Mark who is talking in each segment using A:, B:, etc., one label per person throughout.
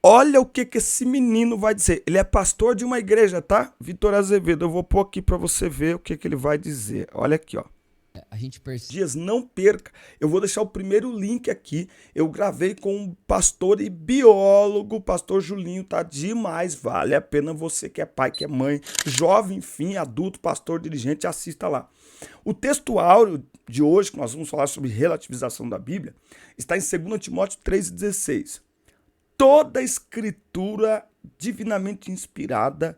A: olha o que esse menino vai dizer. Ele é pastor de uma igreja, tá? Vitor Azevedo, eu vou pôr aqui para você ver o que ele vai dizer. Olha aqui, ó.
B: A gente percebe.
A: Dias, não perca. Eu vou deixar o primeiro link aqui. Eu gravei com um pastor e biólogo, o pastor Julinho, tá demais. Vale a pena você que é pai, que é mãe, jovem, enfim, adulto, pastor, dirigente, assista lá. O texto áureo de hoje, que nós vamos falar sobre relativização da Bíblia, está em 2 Timóteo 3,16. Toda escritura divinamente inspirada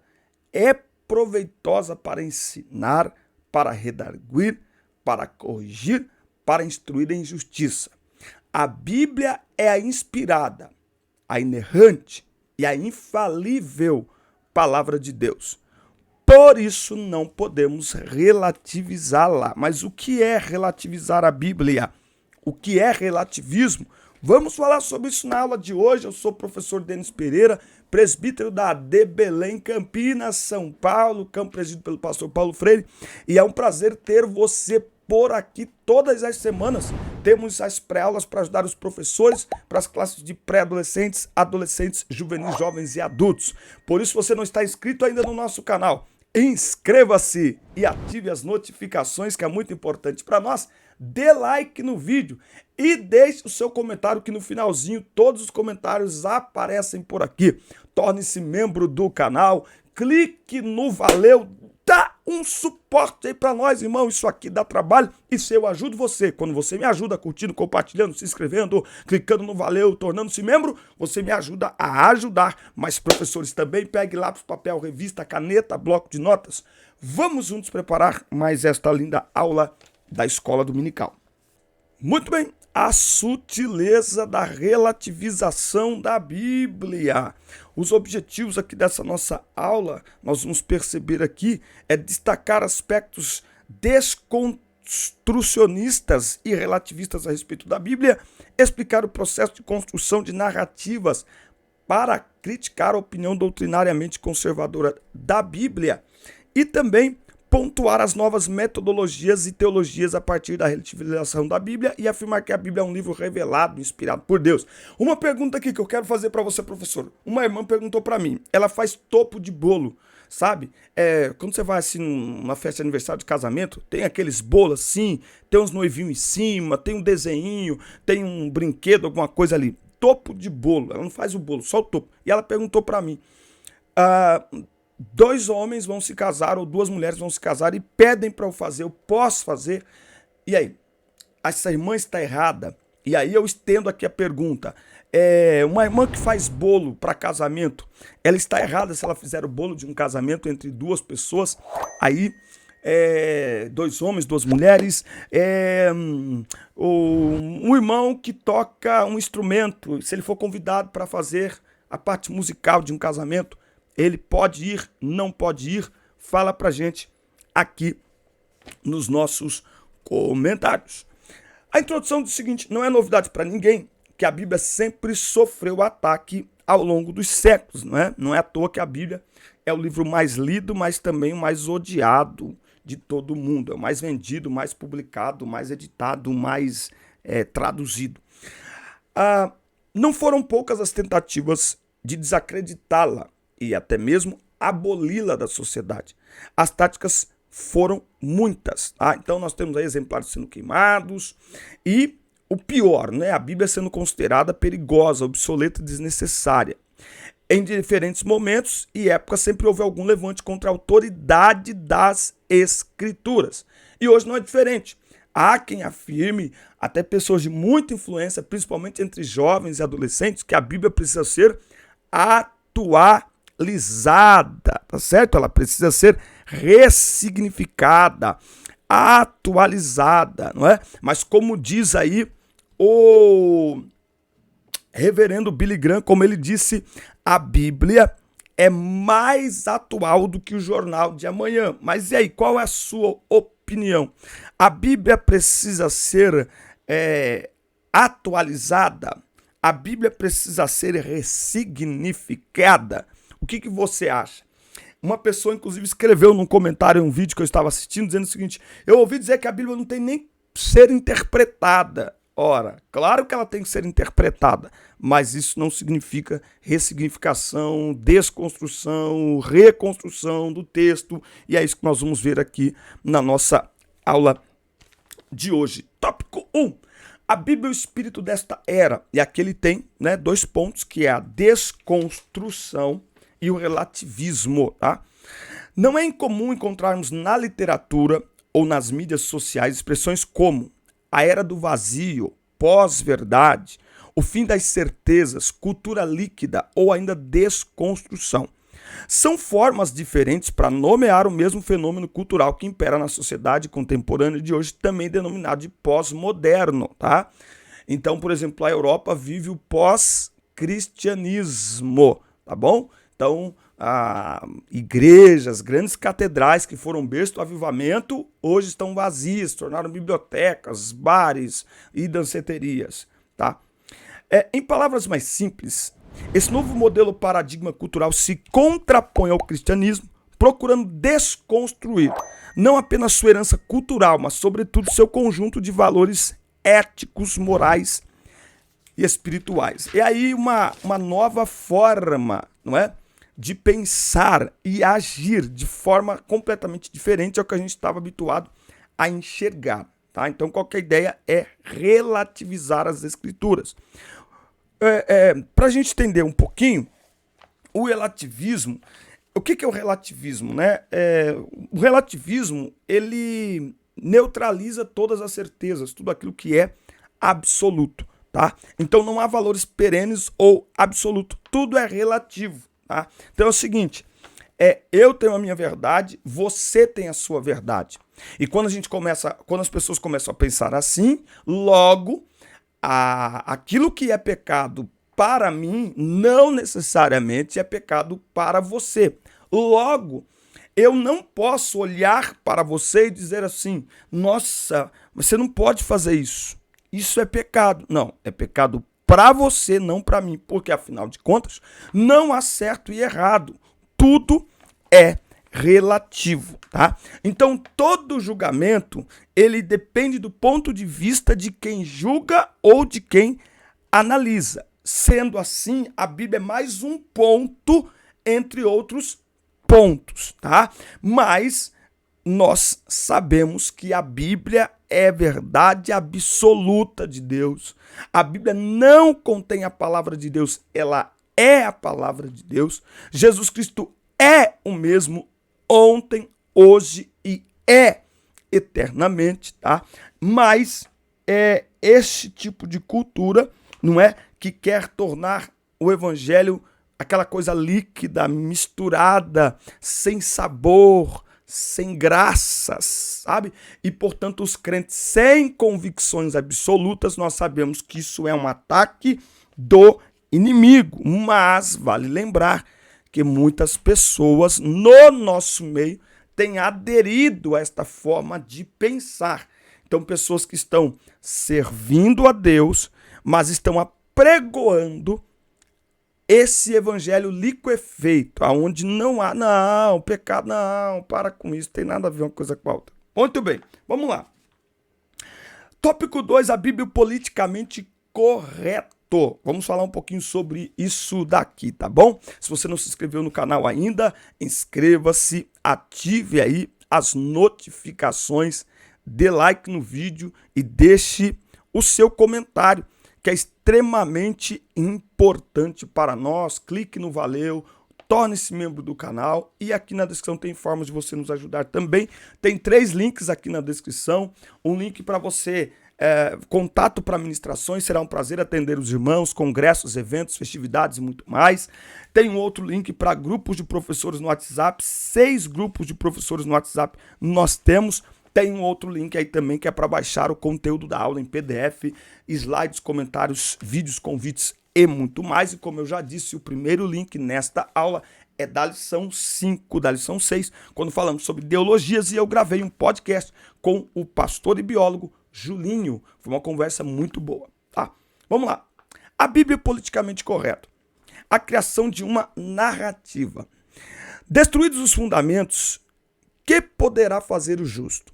A: é proveitosa para ensinar, para redarguir, para corrigir, para instruir em justiça. A Bíblia é a inspirada, a inerrante e a infalível palavra de Deus. Por isso não podemos relativizá-la. Mas o que é relativizar a Bíblia? O que é relativismo? Vamos falar sobre isso na aula de hoje. Eu sou o professor Denis Pereira, presbítero da AD Belém, Campinas, São Paulo, campo presidido pelo pastor Paulo Freire. E é um prazer ter você por aqui todas as semanas. Temos as pré-aulas para ajudar os professores para as classes de pré-adolescentes, adolescentes, juvenis, jovens e adultos. Por isso, se você não está inscrito ainda no nosso canal, inscreva-se e ative as notificações, que é muito importante para nós. Dê like no vídeo e deixe o seu comentário, que no finalzinho todos os comentários aparecem por aqui. Torne-se membro do canal, clique no valeu, dá um suporte aí para nós, irmão. Isso aqui dá trabalho e se eu ajudo você, quando você me ajuda curtindo, compartilhando, se inscrevendo, clicando no valeu, tornando-se membro, você me ajuda a ajudar mais professores também. Pegue lápis, papel, revista, caneta, bloco de notas. Vamos juntos preparar mais esta linda aula da Escola Dominical. Muito bem, a sutileza da relativização da Bíblia. Os objetivos aqui dessa nossa aula, nós vamos perceber aqui, é destacar aspectos desconstrucionistas e relativistas a respeito da Bíblia, explicar o processo de construção de narrativas para criticar a opinião doutrinariamente conservadora da Bíblia e também pontuar as novas metodologias e teologias a partir da relativização da Bíblia e afirmar que a Bíblia é um livro revelado, inspirado por Deus. Uma pergunta aqui que eu quero fazer para você, professor. Uma irmã perguntou para mim, ela faz topo de bolo, sabe? Quando você vai assim numa festa de aniversário de casamento, tem aqueles bolos assim, tem uns noivinhos em cima, tem um desenho, tem um brinquedo, alguma coisa ali. Topo de bolo, ela não faz o bolo, só o topo. E ela perguntou para mim, 2 homens vão se casar ou 2 mulheres vão se casar e pedem para eu fazer, eu posso fazer? E aí? Essa irmã está errada? E aí eu estendo aqui a pergunta. Uma irmã que faz bolo para casamento, ela está errada se ela fizer o bolo de um casamento entre 2 pessoas? Aí, 2 homens, 2 mulheres, um irmão que toca um instrumento, se ele for convidado para fazer a parte musical de um casamento, ele pode ir, não pode ir? Fala pra gente aqui nos nossos comentários. A introdução diz o seguinte, não é novidade para ninguém que a Bíblia sempre sofreu ataque ao longo dos séculos, não é? Não é à toa que a Bíblia é o livro mais lido, mas também o mais odiado de todo mundo. É o mais vendido, mais publicado, mais editado, mais traduzido. Não foram poucas as tentativas de desacreditá-la e até mesmo aboli-la da sociedade. As táticas foram muitas. Então nós temos aí exemplares sendo queimados e o pior, né? A Bíblia sendo considerada perigosa, obsoleta e desnecessária. Em diferentes momentos e épocas sempre houve algum levante contra a autoridade das Escrituras. E hoje não é diferente. Há quem afirme, até pessoas de muita influência, principalmente entre jovens e adolescentes, que a Bíblia precisa ser atualizada, tá certo? Ela precisa ser ressignificada, atualizada, não é? Mas como diz aí o reverendo Billy Graham, como ele disse, a Bíblia é mais atual do que o jornal de amanhã. Mas e aí, qual é a sua opinião? A Bíblia precisa ser atualizada? A Bíblia precisa ser ressignificada? O que você acha? Uma pessoa, inclusive, escreveu num comentário, um vídeo que eu estava assistindo, dizendo o seguinte: eu ouvi dizer que a Bíblia não tem nem ser interpretada. Ora, claro que ela tem que ser interpretada, mas isso não significa ressignificação, desconstrução, reconstrução do texto, e é isso que nós vamos ver aqui na nossa aula de hoje. Tópico 1. A Bíblia é o espírito desta era, e aqui ele tem, né, 2 pontos, que é a desconstrução e o relativismo, tá? Não é incomum encontrarmos na literatura ou nas mídias sociais expressões como a era do vazio, pós-verdade, o fim das certezas, cultura líquida ou ainda desconstrução. São formas diferentes para nomear o mesmo fenômeno cultural que impera na sociedade contemporânea de hoje, também denominado de pós-moderno, tá? Então, por exemplo, a Europa vive o pós-cristianismo, tá bom? Então, igrejas, grandes catedrais que foram berço do avivamento, hoje estão vazias, se tornaram bibliotecas, bares e danceterias, tá? Em palavras mais simples, esse novo modelo paradigma cultural se contrapõe ao cristianismo, procurando desconstruir não apenas sua herança cultural, mas sobretudo seu conjunto de valores éticos, morais e espirituais. E aí uma nova forma, não é, de pensar e agir de forma completamente diferente ao que a gente estava habituado a enxergar, tá? Então qualquer ideia é relativizar as escrituras. Para a gente entender um pouquinho, o relativismo, o que é o relativismo, né? O relativismo, ele neutraliza todas as certezas, tudo aquilo que é absoluto, tá? Então não há valores perenes ou absoluto, tudo é relativo, tá? Então é o seguinte, eu tenho a minha verdade, você tem a sua verdade. E quando as pessoas começam a pensar assim, logo aquilo que é pecado para mim não necessariamente é pecado para você. Logo, eu não posso olhar para você e dizer assim, nossa, você não pode fazer isso. Isso é pecado. Não, é pecado para você, não para mim, porque afinal de contas, não há certo e errado. Tudo é relativo, tá? Então, todo julgamento, ele depende do ponto de vista de quem julga ou de quem analisa. Sendo assim, a Bíblia é mais um ponto entre outros pontos, tá? Mas nós sabemos que a Bíblia é verdade absoluta de Deus. A Bíblia não contém a palavra de Deus, ela é a palavra de Deus. Jesus Cristo é o mesmo ontem, hoje e eternamente, tá? Mas é este tipo de cultura, não é, que quer tornar o evangelho aquela coisa líquida, misturada, sem sabor, sem graças, sabe? E, portanto, os crentes sem convicções absolutas, nós sabemos que isso é um ataque do inimigo. Mas vale lembrar que muitas pessoas no nosso meio têm aderido a esta forma de pensar. Então, pessoas que estão servindo a Deus, mas estão apregoando esse evangelho liquefeito, aonde não há, não, pecado, não, para com isso, tem nada a ver uma coisa com a outra. Muito bem, vamos lá. Tópico 2, a Bíblia politicamente correta. Vamos falar um pouquinho sobre isso daqui, tá bom? Se você não se inscreveu no canal ainda, inscreva-se, ative aí as notificações, dê like no vídeo e deixe o seu comentário, que é extremamente importante para nós. Clique no valeu, torne-se membro do canal e aqui na descrição tem formas de você nos ajudar também. Tem 3 links aqui na descrição, um link para você contato para ministrações, será um prazer atender os irmãos, congressos, eventos, festividades e muito mais. Tem um outro link para grupos de professores no WhatsApp, 6 grupos de professores no WhatsApp nós temos. Tem um outro link aí também que é para baixar o conteúdo da aula em PDF, slides, comentários, vídeos, convites e muito mais. E como eu já disse, o primeiro link nesta aula é da lição 5, da lição 6, quando falamos sobre ideologias, e eu gravei um podcast com o pastor e biólogo Julinho. Foi uma conversa muito boa, tá? Vamos lá. A Bíblia é politicamente correta. A criação de uma narrativa. Destruídos os fundamentos, que poderá fazer o justo?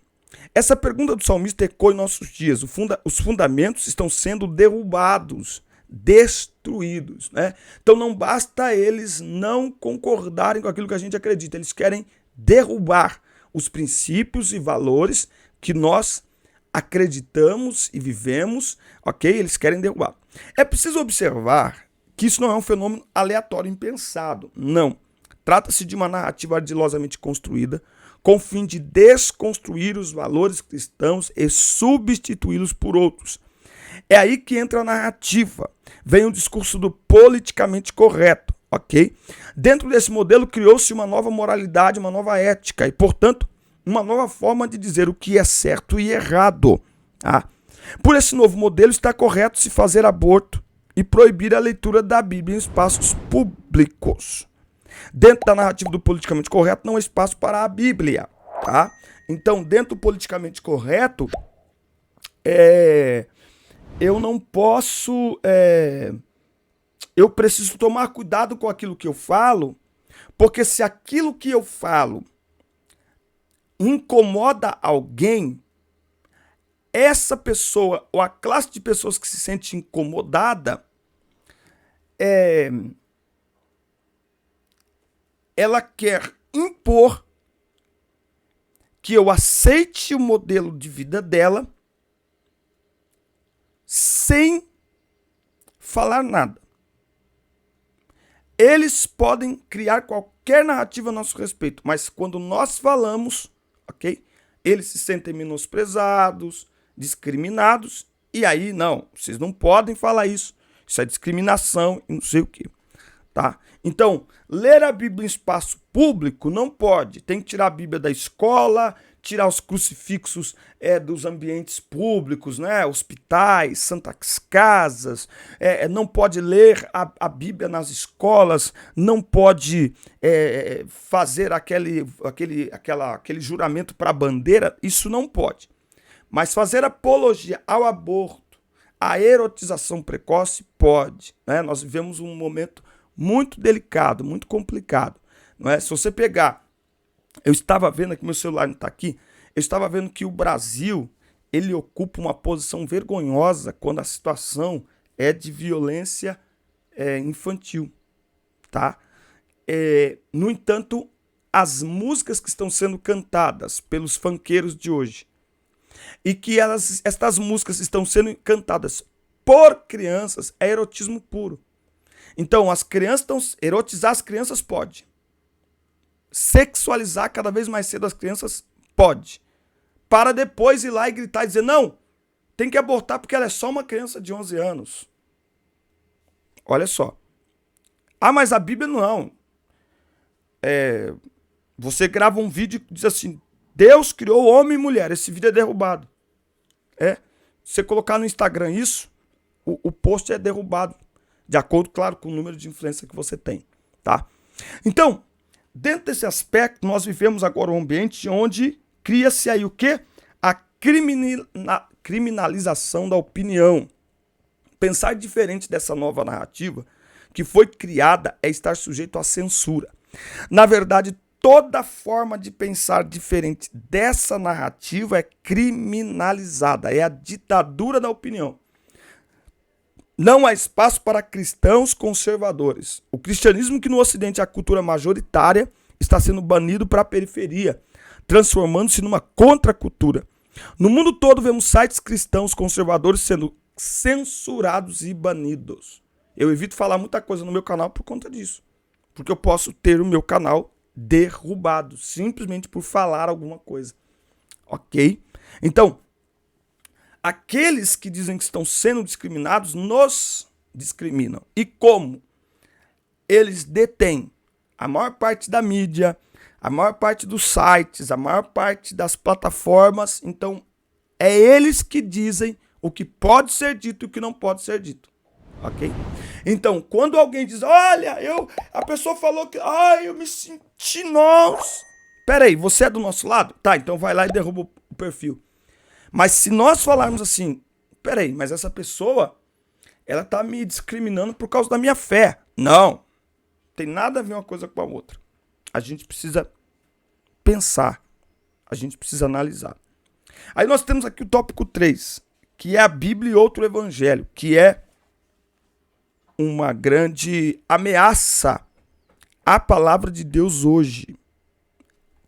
A: Essa pergunta do salmista ecoa em nossos dias. Os fundamentos estão sendo derrubados, destruídos, né? Então não basta eles não concordarem com aquilo que a gente acredita, eles querem derrubar os princípios e valores que nós acreditamos e vivemos, ok? Eles querem derrubar. É preciso observar que isso não é um fenômeno aleatório, impensado, não. Trata-se de uma narrativa ardilosamente construída com o fim de desconstruir os valores cristãos e substituí-los por outros. É aí que entra a narrativa. Vem o discurso do politicamente correto, ok? Dentro desse modelo criou-se uma nova moralidade, uma nova ética e, portanto, uma nova forma de dizer o que é certo e errado. Tá? Por esse novo modelo está correto se fazer aborto e proibir a leitura da Bíblia em espaços públicos. Dentro da narrativa do politicamente correto não há espaço para a Bíblia, tá? Então, dentro do politicamente correto, eu não posso... eu preciso tomar cuidado com aquilo que eu falo, porque se aquilo que eu falo incomoda alguém, essa pessoa ou a classe de pessoas que se sente incomodada, ela quer impor que eu aceite o modelo de vida dela sem falar nada. Eles podem criar qualquer narrativa a nosso respeito, mas quando nós falamos, ok? Eles se sentem menosprezados, discriminados, e aí, não, vocês não podem falar isso. Isso é discriminação e não sei o quê. Tá? Então, ler a Bíblia em espaço público não pode. Tem que tirar a Bíblia da escola, tirar os crucifixos dos ambientes públicos, né? Hospitais, santas casas. Não pode ler a Bíblia nas escolas, não pode fazer aquele juramento para a bandeira. Isso não pode. Mas fazer apologia ao aborto, à erotização precoce, pode. Né? Nós vivemos um momento muito delicado, muito complicado. Não é? Se você pegar, eu estava vendo aqui, meu celular não está aqui, eu estava vendo que o Brasil, ele ocupa uma posição vergonhosa quando a situação é de violência infantil. Tá? No entanto, as músicas que estão sendo cantadas pelos funkeiros de hoje, e que estas músicas estão sendo cantadas por crianças, é erotismo puro. Então, erotizar as crianças pode. Sexualizar cada vez mais cedo as crianças pode. Para depois ir lá e gritar e dizer, não, tem que abortar porque ela é só uma criança de 11 anos. Olha só. Ah, mas a Bíblia não. Você grava um vídeo e diz assim, Deus criou homem e mulher, esse vídeo é derrubado. Você colocar no Instagram isso, o post é derrubado. De acordo, claro, com o número de influência que você tem, tá? Então, dentro desse aspecto, nós vivemos agora um ambiente onde cria-se aí o quê? A criminalização da opinião. Pensar diferente dessa nova narrativa que foi criada é estar sujeito à censura. Na verdade, toda forma de pensar diferente dessa narrativa é criminalizada, é a ditadura da opinião. Não há espaço para cristãos conservadores. O cristianismo, que no Ocidente é a cultura majoritária, está sendo banido para a periferia, transformando-se numa contracultura. No mundo todo vemos sites cristãos conservadores sendo censurados e banidos. Eu evito falar muita coisa no meu canal por conta disso. Porque eu posso ter o meu canal derrubado, simplesmente por falar alguma coisa. Ok? Então, aqueles que dizem que estão sendo discriminados nos discriminam. E como? Eles detêm a maior parte da mídia, a maior parte dos sites, a maior parte das plataformas. Então, é eles que dizem o que pode ser dito e o que não pode ser dito. Ok? Então, quando alguém diz, olha, a pessoa falou que, eu me senti, nossa. Peraí, você é do nosso lado? Tá, então vai lá e derruba o perfil. Mas se nós falarmos assim, peraí, mas essa pessoa, ela tá me discriminando por causa da minha fé. Não, tem nada a ver uma coisa com a outra. A gente precisa pensar, a gente precisa analisar. Aí nós temos aqui o tópico 3, que é a Bíblia e outro evangelho, que é uma grande ameaça à palavra de Deus hoje.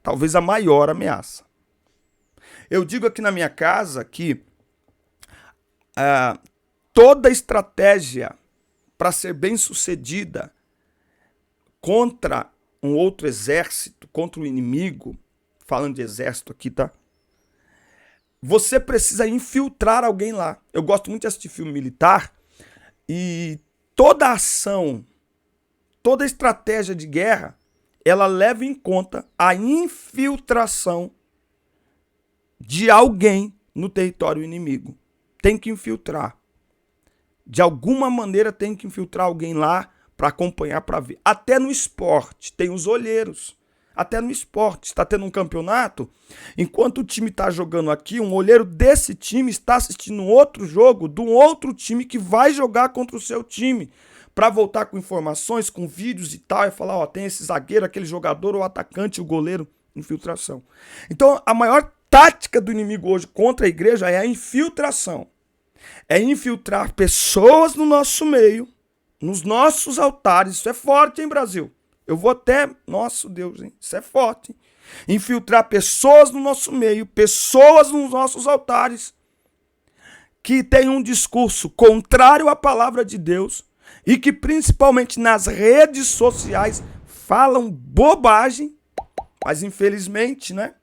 A: Talvez a maior ameaça. Eu digo aqui na minha casa que toda estratégia para ser bem sucedida contra um outro exército, contra o inimigo, falando de exército aqui, tá? Você precisa infiltrar alguém lá. Eu gosto muito de assistir filme militar e toda ação, toda estratégia de guerra, ela leva em conta a infiltração de alguém no território inimigo. Tem que infiltrar. De alguma maneira tem que infiltrar alguém lá para acompanhar, para ver. Até no esporte, tem os olheiros. Até no esporte, está tendo um campeonato, enquanto o time está jogando aqui, um olheiro desse time está assistindo outro jogo de um outro time que vai jogar contra o seu time, para voltar com informações, com vídeos e tal, e falar, ó, tem esse zagueiro, aquele jogador, o atacante, o goleiro, infiltração. Então, a maior tática do inimigo hoje contra a igreja é a infiltração. É infiltrar pessoas no nosso meio, nos nossos altares. Isso é forte, hein, Brasil? Eu vou até... Nosso Deus, hein? Isso é forte, hein? Infiltrar pessoas no nosso meio, pessoas nos nossos altares, que têm um discurso contrário à palavra de Deus e que, principalmente nas redes sociais, falam bobagem, mas infelizmente, né?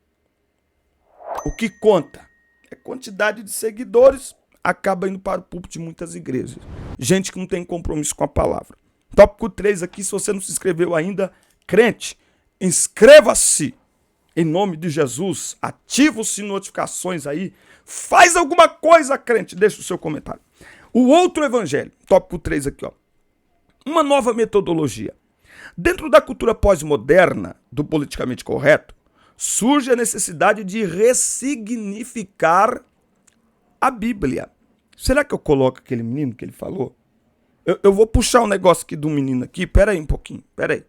A: O que conta é quantidade de seguidores, acaba indo para o púlpito de muitas igrejas. Gente que não tem compromisso com a palavra. Tópico 3 aqui, se você não se inscreveu ainda, crente, inscreva-se em nome de Jesus, ativa o sininho de notificações aí, faz alguma coisa, crente, deixa o seu comentário. O outro evangelho, tópico 3 aqui, ó. Uma nova metodologia. Dentro da cultura pós-moderna, do politicamente correto, surge a necessidade de ressignificar a Bíblia. Será que eu coloco aquele menino que ele falou? Eu vou puxar um negócio aqui do menino aqui. Pera aí um pouquinho. Pera aí.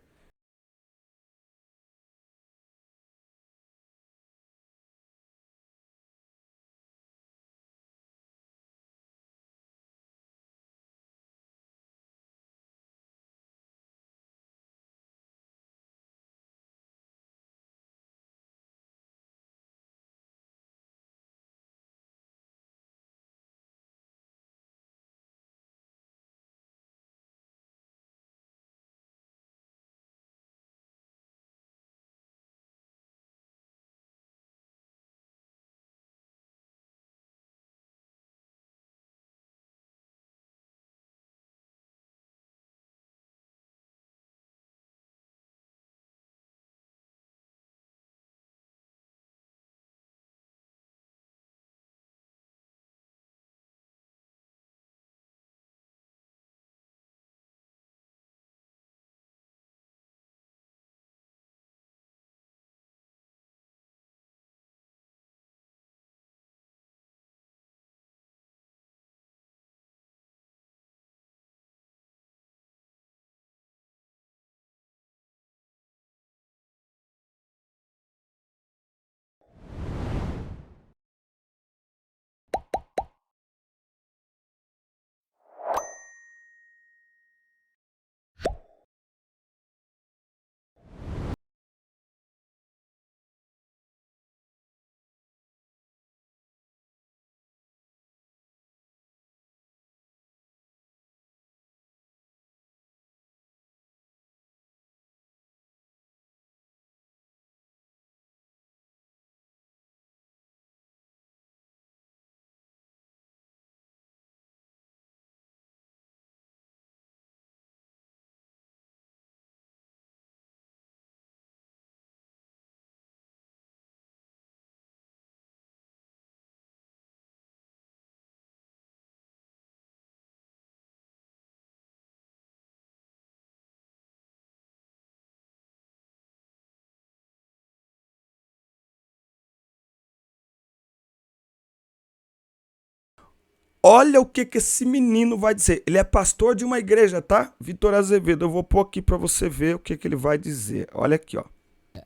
A: Olha o que esse menino vai dizer. Ele é pastor de uma igreja, tá? Vitor Azevedo. Eu vou pôr aqui para você ver o que ele vai dizer. Olha aqui, ó.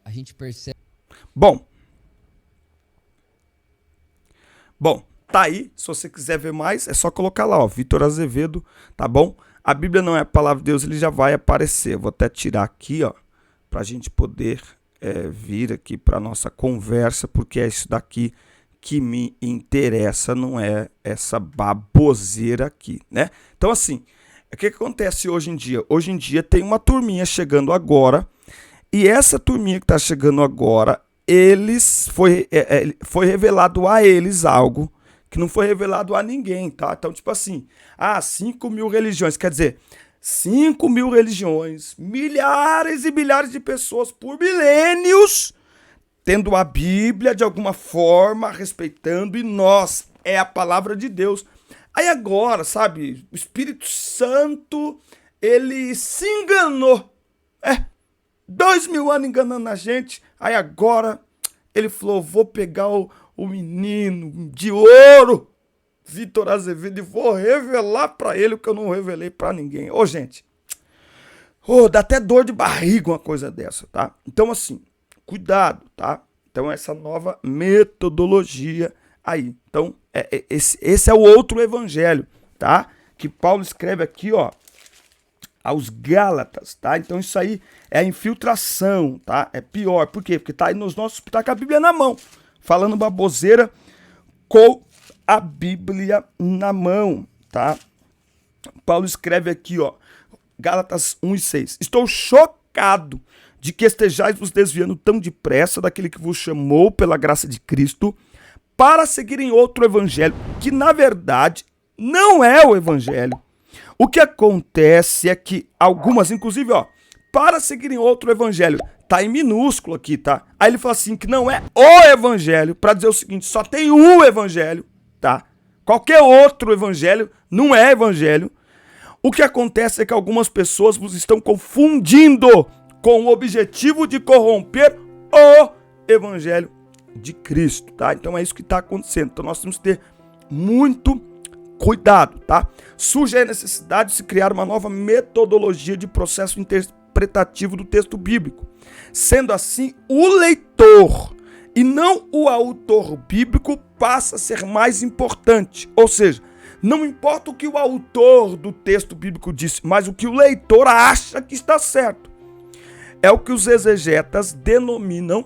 B: A gente percebe.
A: Bom, Bom, tá aí, se você quiser ver mais, é só colocar lá, ó, Vitor Azevedo, tá bom? A Bíblia não é a palavra de Deus, ele já vai aparecer. Vou até tirar aqui, ó, pra gente poder vir aqui pra nossa conversa, porque é isso daqui que me interessa, não é essa baboseira aqui, né? Então, assim, o que acontece hoje em dia? Hoje em dia tem uma turminha chegando agora, e essa turminha que tá chegando agora, foi revelado a eles algo que não foi revelado a ninguém, tá? Então, tipo assim, 5.000 religiões, quer dizer, 5.000 religiões, milhares e milhares de pessoas por milênios, tendo a Bíblia de alguma forma, respeitando, e nós, é a palavra de Deus. Aí agora, sabe, o Espírito Santo, ele se enganou, 2.000 anos enganando a gente, aí agora ele falou, vou pegar o menino de ouro, Vitor Azevedo, e vou revelar pra ele o que eu não revelei pra ninguém. Ô, gente, dá até dor de barriga uma coisa dessa, tá? Então, assim, cuidado, tá? Então, essa nova metodologia aí. Então, esse é o outro evangelho, tá? Que Paulo escreve aqui, ó, aos Gálatas, tá? Então, isso aí é a infiltração, tá? É pior. Por quê? Porque tá aí nos nossos, tá com a Bíblia na mão, falando baboseira com a Bíblia na mão, tá? Paulo escreve aqui, ó, Gálatas 1:6. Estou chocado de que estejais vos desviando tão depressa daquele que vos chamou pela graça de Cristo para seguirem outro evangelho, que na verdade não é o evangelho. O que acontece é que algumas, inclusive, ó, para seguirem outro evangelho, tá em minúsculo aqui, tá? Aí ele fala assim, que não é o evangelho, para dizer o seguinte, só tem um evangelho, tá? Qualquer outro evangelho não é evangelho. O que acontece é que algumas pessoas vos estão confundindo com o objetivo de corromper o evangelho de Cristo, tá? Então é isso que está acontecendo. Então nós temos que ter muito cuidado, tá? Surge a necessidade de se criar uma nova metodologia de processo interpretativo do texto bíblico. Sendo assim, o leitor e não o autor bíblico passa a ser mais importante. Ou seja, não importa o que o autor do texto bíblico disse, mas o que o leitor acha que está certo. É o que os exegetas denominam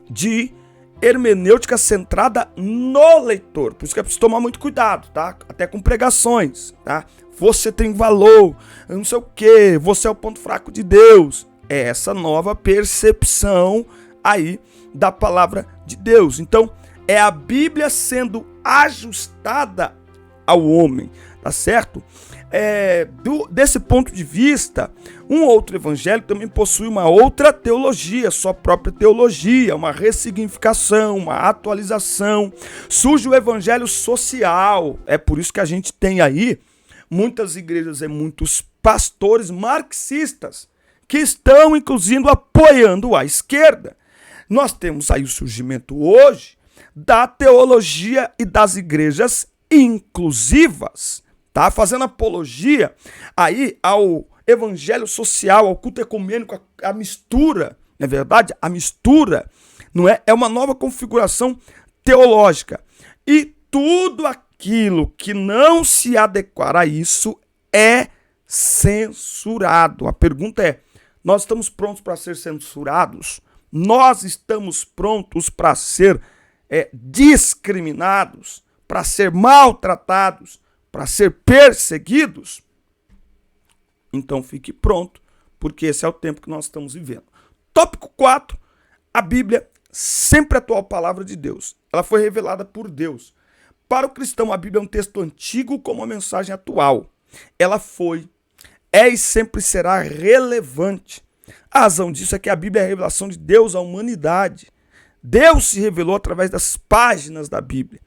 A: de hermenêutica centrada no leitor. Por isso que é preciso tomar muito cuidado, tá? Até com pregações, tá? Você tem valor, não sei o quê, você é o ponto fraco de Deus. É essa nova percepção aí da palavra de Deus. Então, é a Bíblia sendo ajustada ao homem, tá certo? Desse ponto de vista, um outro evangelho também possui uma outra teologia, sua própria teologia, uma ressignificação, uma atualização. Surge o evangelho social, é por isso que a gente tem aí muitas igrejas e muitos pastores marxistas que estão, inclusive, apoiando a esquerda. Nós temos aí o surgimento hoje da teologia e das igrejas inclusivas, tá? Fazendo apologia aí ao evangelho social, ao culto ecumênico, a mistura, não é verdade? A mistura, não é? É uma nova configuração teológica. E tudo aquilo que não se adequar a isso é censurado. A pergunta é, nós estamos prontos para ser censurados? Nós estamos prontos para ser discriminados? Para ser maltratados? Para ser perseguidos? Então fique pronto, porque esse é o tempo que nós estamos vivendo. Tópico 4. A Bíblia, sempre a atual palavra de Deus. Ela foi revelada por Deus. Para o cristão, a Bíblia é um texto antigo com uma mensagem atual. Ela é e sempre será relevante. A razão disso é que a Bíblia é a revelação de Deus à humanidade. Deus se revelou através das páginas da Bíblia.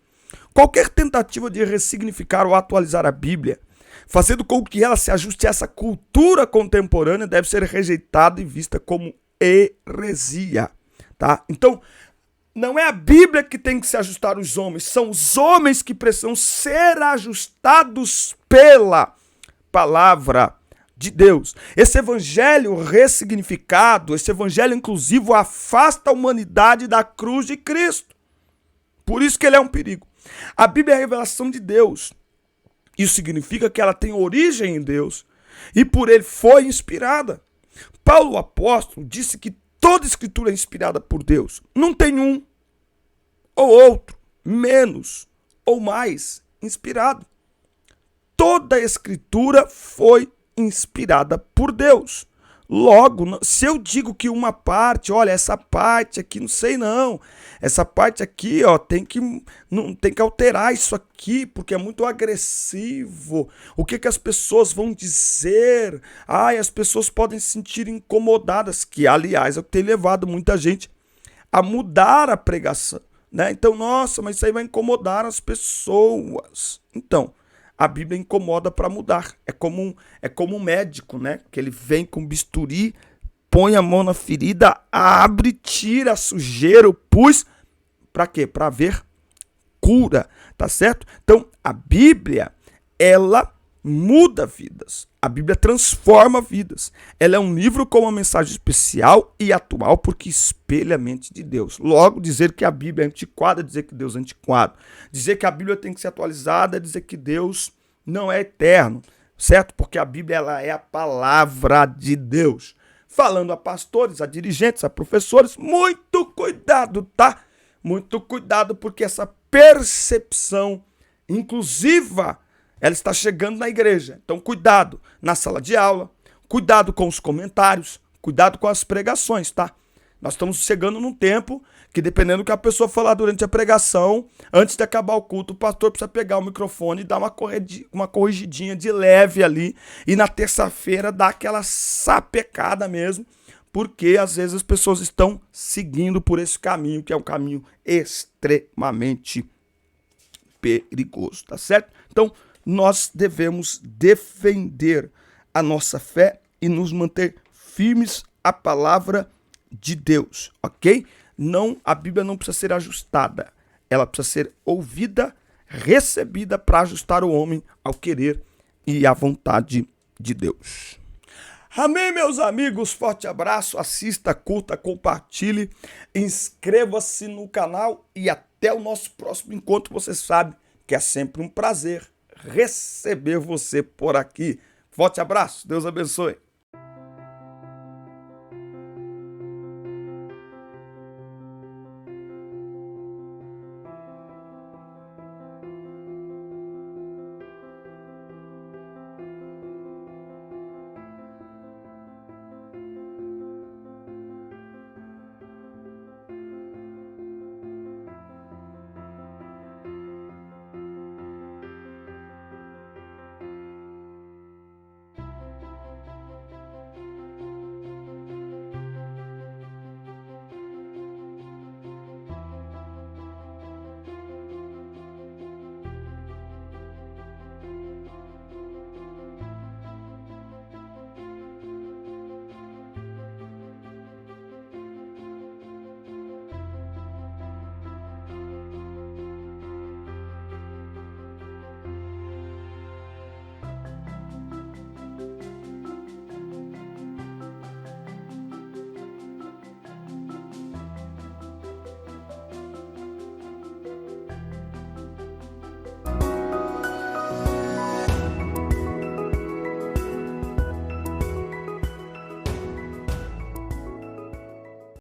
A: Qualquer tentativa de ressignificar ou atualizar a Bíblia, fazendo com que ela se ajuste a essa cultura contemporânea, deve ser rejeitada e vista como heresia, tá? Então, não é a Bíblia que tem que se ajustar aos homens, são os homens que precisam ser ajustados pela palavra de Deus. Esse evangelho ressignificado, esse evangelho inclusivo afasta a humanidade da cruz de Cristo. Por isso que ele é um perigo. A Bíblia é a revelação de Deus. Isso significa que ela tem origem em Deus e por ele foi inspirada. Paulo, o apóstolo, disse que toda escritura é inspirada por Deus. Não tem um ou outro, menos ou mais inspirado. Toda a escritura foi inspirada por Deus. Logo, se eu digo que uma parte, olha, essa parte aqui, não sei não, essa parte aqui, ó, não tem que alterar isso aqui, porque é muito agressivo. O que as pessoas vão dizer? Ai, as pessoas podem se sentir incomodadas, que aliás é o que tem levado muita gente a mudar a pregação, né? Então, nossa, mas isso aí vai incomodar as pessoas. Então, a Bíblia incomoda para mudar. É como um médico, né? Que ele vem com bisturi, põe a mão na ferida, abre, tira a sujeira, o pus. Para quê? Para ver cura, tá certo? Então, a Bíblia, ela muda vidas. A Bíblia transforma vidas. Ela é um livro com uma mensagem especial e atual porque espelha a mente de Deus. Logo, dizer que a Bíblia é antiquada é dizer que Deus é antiquado. Dizer que a Bíblia tem que ser atualizada é dizer que Deus não é eterno, certo? Porque a Bíblia ela é a palavra de Deus. Falando a pastores, a dirigentes, a professores, muito cuidado, tá? Muito cuidado porque essa percepção inclusiva ela está chegando na igreja. Então, cuidado na sala de aula, cuidado com os comentários, cuidado com as pregações, tá? Nós estamos chegando num tempo que, dependendo do que a pessoa falar durante a pregação, antes de acabar o culto, o pastor precisa pegar o microfone e dar uma corrigidinha de leve ali. E na terça-feira dar aquela sapecada mesmo, porque às vezes as pessoas estão seguindo por esse caminho, que é um caminho extremamente perigoso, tá certo? Então, nós devemos defender a nossa fé e nos manter firmes à palavra de Deus, ok? A Bíblia não precisa ser ajustada, ela precisa ser ouvida, recebida para ajustar o homem ao querer e à vontade de Deus. Amém, meus amigos, forte abraço, assista, curta, compartilhe, inscreva-se no canal e até o nosso próximo encontro. Você sabe que é sempre um prazer receber você por aqui. Forte abraço, Deus abençoe.